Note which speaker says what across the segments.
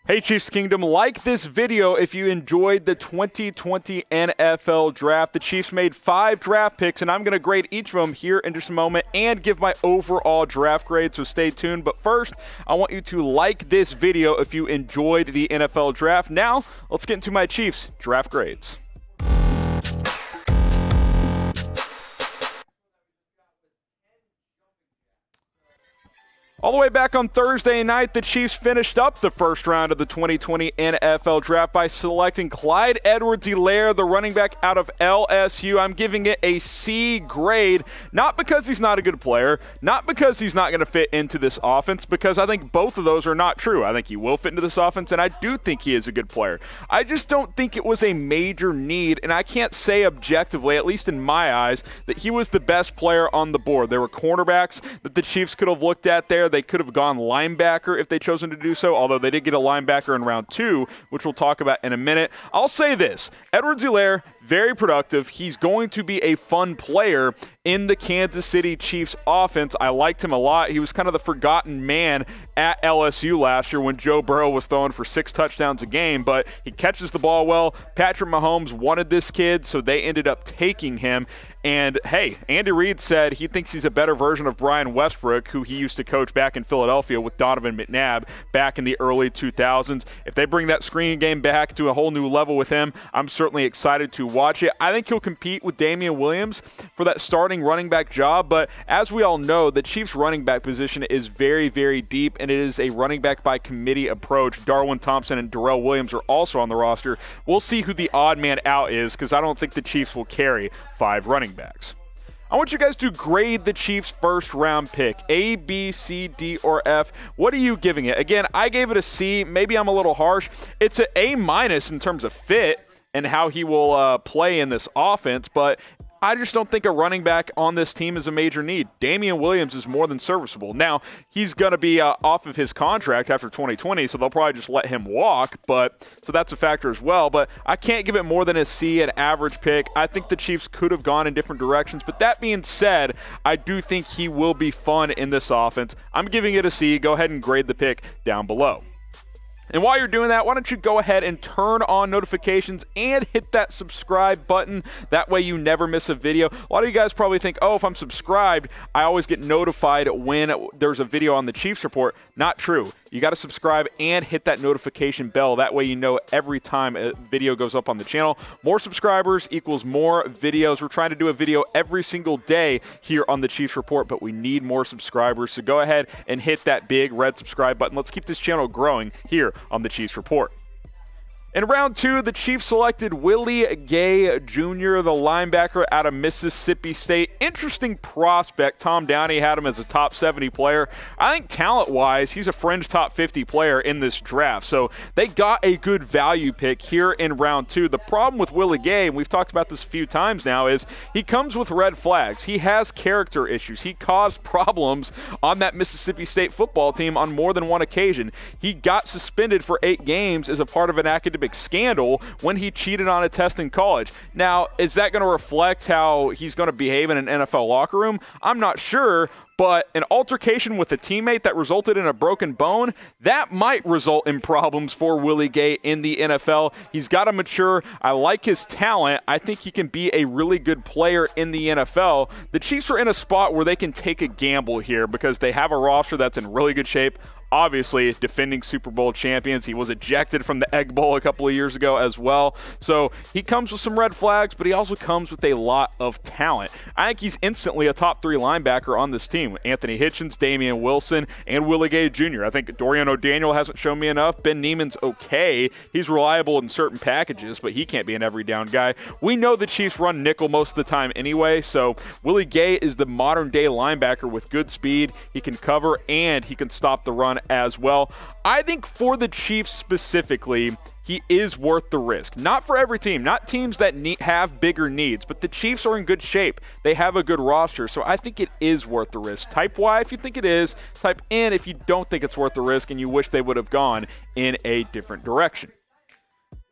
Speaker 1: Hey Chiefs Kingdom, like this video if you enjoyed the 2020 NFL Draft. The Chiefs made 5 draft picks, and I'm going to grade each of them here in just a moment and give my overall draft grade, so stay tuned. But first, I want you to like this video if you enjoyed the NFL Draft. Now, let's get into my Chiefs draft grades. All the way back on Thursday night, the Chiefs finished up the first round of the 2020 NFL Draft by selecting Clyde Edwards-Helaire, the running back out of LSU. I'm giving it a C grade, not because he's not a good player, not because he's not going to fit into this offense, because I think both of those are not true. I think he will fit into this offense, and I do think he is a good player. I just don't think it was a major need, and I can't say objectively, at least in my eyes, that he was the best player on the board. There were cornerbacks that the Chiefs could have looked at there. They could have gone linebacker if they'd chosen to do so, although they did get a linebacker in round 2, which we'll talk about in a minute. I'll say this, Edwards-Helaire, very productive. He's going to be a fun player in the Kansas City Chiefs offense. I liked him a lot. He was kind of the forgotten man at LSU last year when Joe Burrow was throwing for 6 touchdowns a game, but he catches the ball well. Patrick Mahomes wanted this kid, so they ended up taking him. And hey, Andy Reid said he thinks he's a better version of Brian Westbrook, who he used to coach back in Philadelphia with Donovan McNabb back in the early 2000s. If they bring that screening game back to a whole new level with him, I'm certainly excited to watch it. I think he'll compete with Damian Williams for that starting running back job, but as we all know, the Chiefs running back position is very, very deep, and it is a running back by committee approach. Darwin Thompson and Darrell Williams are also on the roster. We'll see who the odd man out is, because I don't think the Chiefs will carry 5 running backs. I want you guys to grade the Chiefs' first round pick. A, B, C, D, or F. What are you giving it? Again, I gave it a C. Maybe I'm a little harsh. It's an A- in terms of fit and how he will play in this offense, but I just don't think a running back on this team is a major need. Damian Williams is more than serviceable. Now, he's going to be off of his contract after 2020, so they'll probably just let him walk, so that's a factor as well. But I can't give it more than a C, an average pick. I think the Chiefs could have gone in different directions, but that being said, I do think he will be fun in this offense. I'm giving it a C. Go ahead and grade the pick down below. And while you're doing that, why don't you go ahead and turn on notifications and hit that subscribe button. That way you never miss a video. A lot of you guys probably think, oh, if I'm subscribed, I always get notified when there's a video on the Chiefs Report. Not true. You got to subscribe and hit that notification bell. That way you know every time a video goes up on the channel. More subscribers equals more videos. We're trying to do a video every single day here on the Chiefs Report, but we need more subscribers. So go ahead and hit that big red subscribe button. Let's keep this channel growing here on the Chiefs Report. In round 2, the Chiefs selected Willie Gay Jr., the linebacker out of Mississippi State. Interesting prospect. Tom Downey had him as a top 70 player. I think talent-wise, he's a fringe top 50 player in this draft. So they got a good value pick here in round 2. The problem with Willie Gay, and we've talked about this a few times now, is he comes with red flags. He has character issues. He caused problems on that Mississippi State football team on more than one occasion. He got suspended for 8 games as a part of an academic scandal when he cheated on a test in college. Now, is that going to reflect how he's going to behave in an NFL locker room? I'm not sure, but an altercation with a teammate that resulted in a broken bone, that might result in problems for Willie Gay in the NFL. He's got to mature. I like his talent. I think he can be a really good player in the NFL. The Chiefs are in a spot where they can take a gamble here because they have a roster that's in really good shape. Obviously, defending Super Bowl champions. He was ejected from the Egg Bowl a couple of years ago as well. So he comes with some red flags, but he also comes with a lot of talent. I think he's instantly a top 3 linebacker on this team. Anthony Hitchens, Damian Wilson, and Willie Gay Jr. I think Dorian O'Daniel hasn't shown me enough. Ben Neiman's okay. He's reliable in certain packages, but he can't be an every down guy. We know the Chiefs run nickel most of the time anyway, so Willie Gay is the modern day linebacker with good speed. He can cover and he can stop the run as well. I think for the Chiefs specifically, he is worth the risk. Not for every team, not teams that have bigger needs, but the Chiefs are in good shape. They have a good roster, so I think it is worth the risk. Type Y if you think it is, type N if you don't think it's worth the risk and you wish they would have gone in a different direction.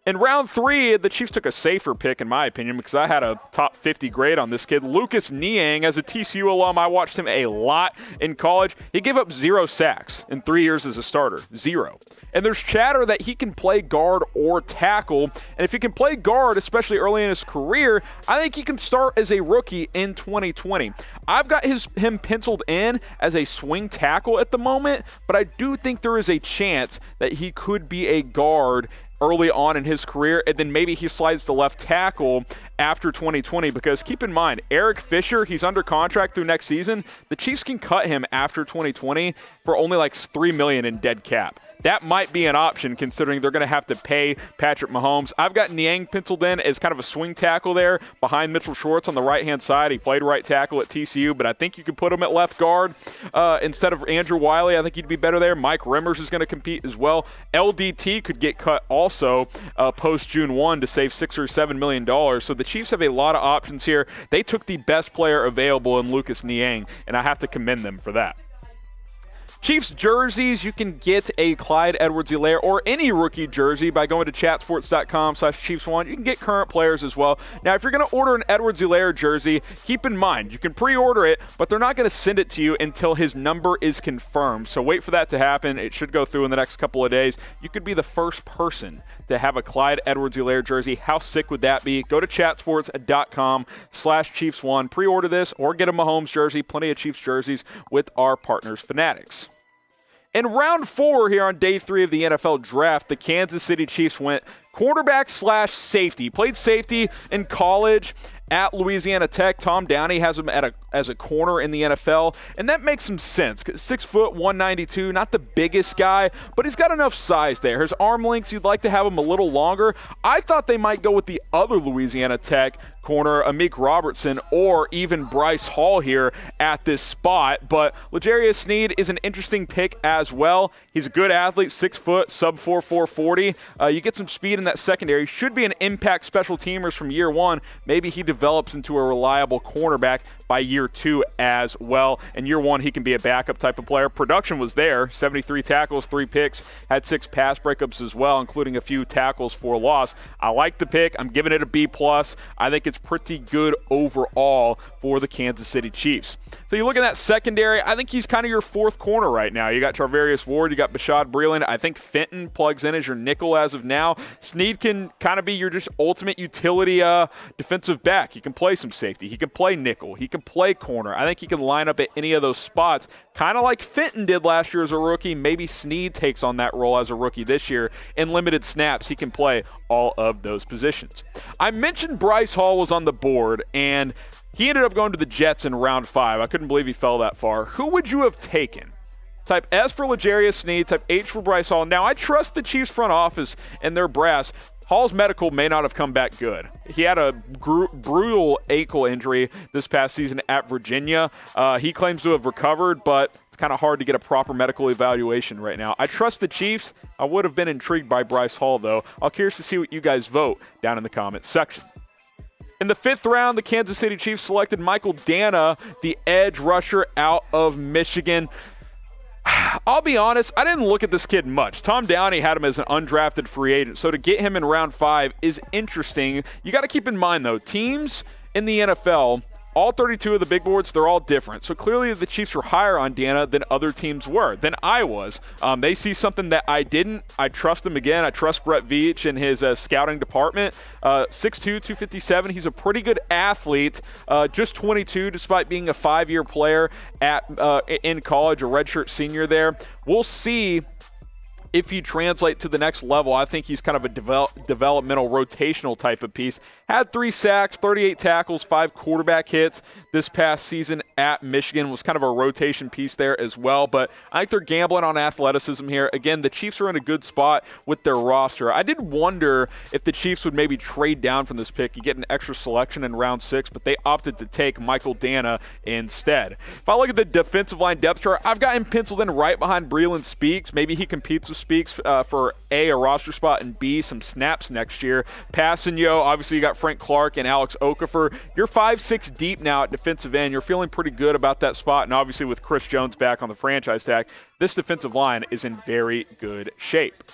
Speaker 1: In round 3, the Chiefs took a safer pick, in my opinion, because I had a top 50 grade on this kid. Lucas Niang, as a TCU alum, I watched him a lot in college. He gave up 0 sacks in 3 years as a starter. 0. And there's chatter that he can play guard or tackle. And if he can play guard, especially early in his career, I think he can start as a rookie in 2020. I've got him penciled in as a swing tackle at the moment, but I do think there is a chance that he could be a guard early on in his career, and then maybe he slides to left tackle after 2020, because keep in mind, Eric Fisher, he's under contract through next season. The Chiefs can cut him after 2020 for only like $3 million in dead cap. That might be an option, considering they're going to have to pay Patrick Mahomes. I've got Niang penciled in as kind of a swing tackle there behind Mitchell Schwartz on the right-hand side. He played right tackle at TCU, but I think you could put him at left guard instead of Andrew Wiley. I think he'd be better there. Mike Remmers is going to compete as well. LDT could get cut also post-June 1 to save $6 or $7 million. So the Chiefs have a lot of options here. They took the best player available in Lucas Niang, and I have to commend them for that. Chiefs jerseys, you can get a Clyde Edwards-Helaire or any rookie jersey by going to chatsports.com/Chiefs1. You can get current players as well. Now, if you're going to order an Edwards-Helaire jersey, keep in mind, you can pre-order it, but they're not going to send it to you until his number is confirmed. So wait for that to happen. It should go through in the next couple of days. You could be the first person to have a Clyde Edwards-Helaire jersey. How sick would that be? Go to chatsports.com/Chiefs1. Pre-order this or get a Mahomes jersey. Plenty of Chiefs jerseys with our partners, Fanatics. In round 4 here on day 3 of the NFL draft, the Kansas City Chiefs went quarterback/safety. Played safety in college at Louisiana Tech. Tom Downey has him as a corner in the NFL, and that makes some sense. 6 foot, 192, not the biggest guy, but he's got enough size there. His arm lengths, you'd like to have him a little longer. I thought they might go with the other Louisiana Tech corner, Amik Robertson, or even Bryce Hall here at this spot. But L'Jarius Sneed is an interesting pick as well. He's a good athlete, 6 foot, sub 4.40. You get some speed in that secondary. Should be an impact special teamers from year 1. Maybe he develops into a reliable cornerback by year 2 as well. In year 1, he can be a backup type of player. Production was there, 73 tackles, 3 picks, had 6 pass breakups as well, including a few tackles for loss. I like the pick. I'm giving it a B+. I think it's pretty good overall for the Kansas City Chiefs. So you look at that secondary, I think he's kind of your 4th corner right now. You got Charvarius Ward, you got Bashaud Breeland. I think Fenton plugs in as your nickel as of now. Sneed can kind of be your just ultimate utility defensive back. He can play some safety. He can play nickel. He can play corner. I think he can line up at any of those spots, kind of like Fenton did last year as a rookie. Maybe Sneed takes on that role as a rookie this year. In limited snaps, he can play all of those positions. I mentioned Bryce Hall was on the board, and he ended up going to the Jets in round 5. I couldn't believe he fell that far. Who would you have taken? Type S for L'Jarius Sneed, type H for Bryce Hall. Now, I trust the Chiefs front office and their brass. Hall's medical may not have come back good. He had a brutal ankle injury this past season at Virginia. He claims to have recovered, but it's kind of hard to get a proper medical evaluation right now. I trust the Chiefs. I would have been intrigued by Bryce Hall, though. I'll curious to see what you guys vote down in the comments section. In the 5th round, the Kansas City Chiefs selected Michael Danna, the edge rusher out of Michigan. I'll be honest, I didn't look at this kid much. Tom Downey had him as an undrafted free agent, so to get him in round 5 is interesting. You got to keep in mind, though, teams in the NFL, all 32 of the big boards, they're all different. So clearly the Chiefs were higher on Danna than other teams were, than I was. They see something that I didn't. I trust him again. I trust Brett Veach and his scouting department. 6'2", 257. He's a pretty good athlete, just 22 despite being a 5-year player in college, a redshirt senior there. We'll see if he translates to the next level. I think he's kind of a developmental rotational type of piece. Had 3 sacks, 38 tackles, 5 quarterback hits this past season at Michigan. Was kind of a rotation piece there as well. But I think they're gambling on athleticism here. Again, the Chiefs are in a good spot with their roster. I did wonder if the Chiefs would maybe trade down from this pick. You get an extra selection in round 6, but they opted to take Michael Danna instead. If I look at the defensive line depth chart, I've got him penciled in right behind Breeland Speaks. Maybe he competes with Speaks for a roster spot, and B, some snaps next year. Passanio, obviously you got Frank Clark and Alex Okafor. You're 5-6 deep now at defensive end. You're feeling pretty good about that spot, and obviously with Chris Jones back on the franchise tag, this defensive line is in very good shape.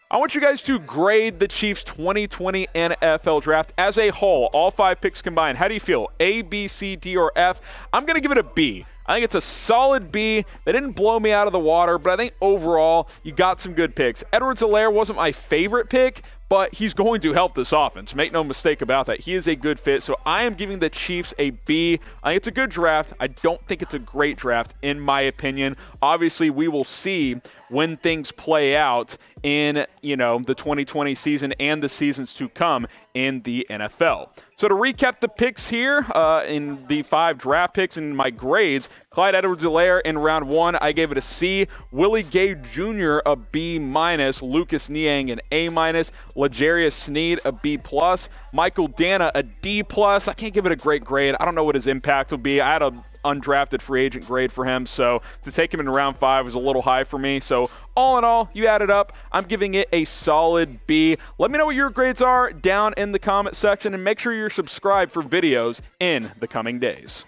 Speaker 1: I want you guys to grade the Chiefs' 2020 NFL draft as a whole, all 5 picks combined. How do you feel? A, B, C, D, or F? I'm going to give it a B. I think it's a solid B. They didn't blow me out of the water, but I think overall you got some good picks. Edwards-Helaire wasn't my favorite pick, but he's going to help this offense. Make no mistake about that. He is a good fit, so I am giving the Chiefs a B. I think it's a good draft. I don't think it's a great draft, in my opinion. Obviously, we will see when things play out in, the 2020 season and the seasons to come in the NFL. So to recap the picks here in the 5 draft picks and my grades, Clyde Edwards-Helaire in round 1, I gave it a C. Willie Gay Jr. a B-. Lucas Niang an A-. L'Jarius Sneed a B+. Michael Danna a D+. I can't give it a great grade. I don't know what his impact will be. I had an undrafted free agent grade for him, so to take him in round 5 was a little high for me. So all in all, you add it up, I'm giving it a solid B. Let me know what your grades are down in the comment section, and make sure you're subscribed for videos in the coming days.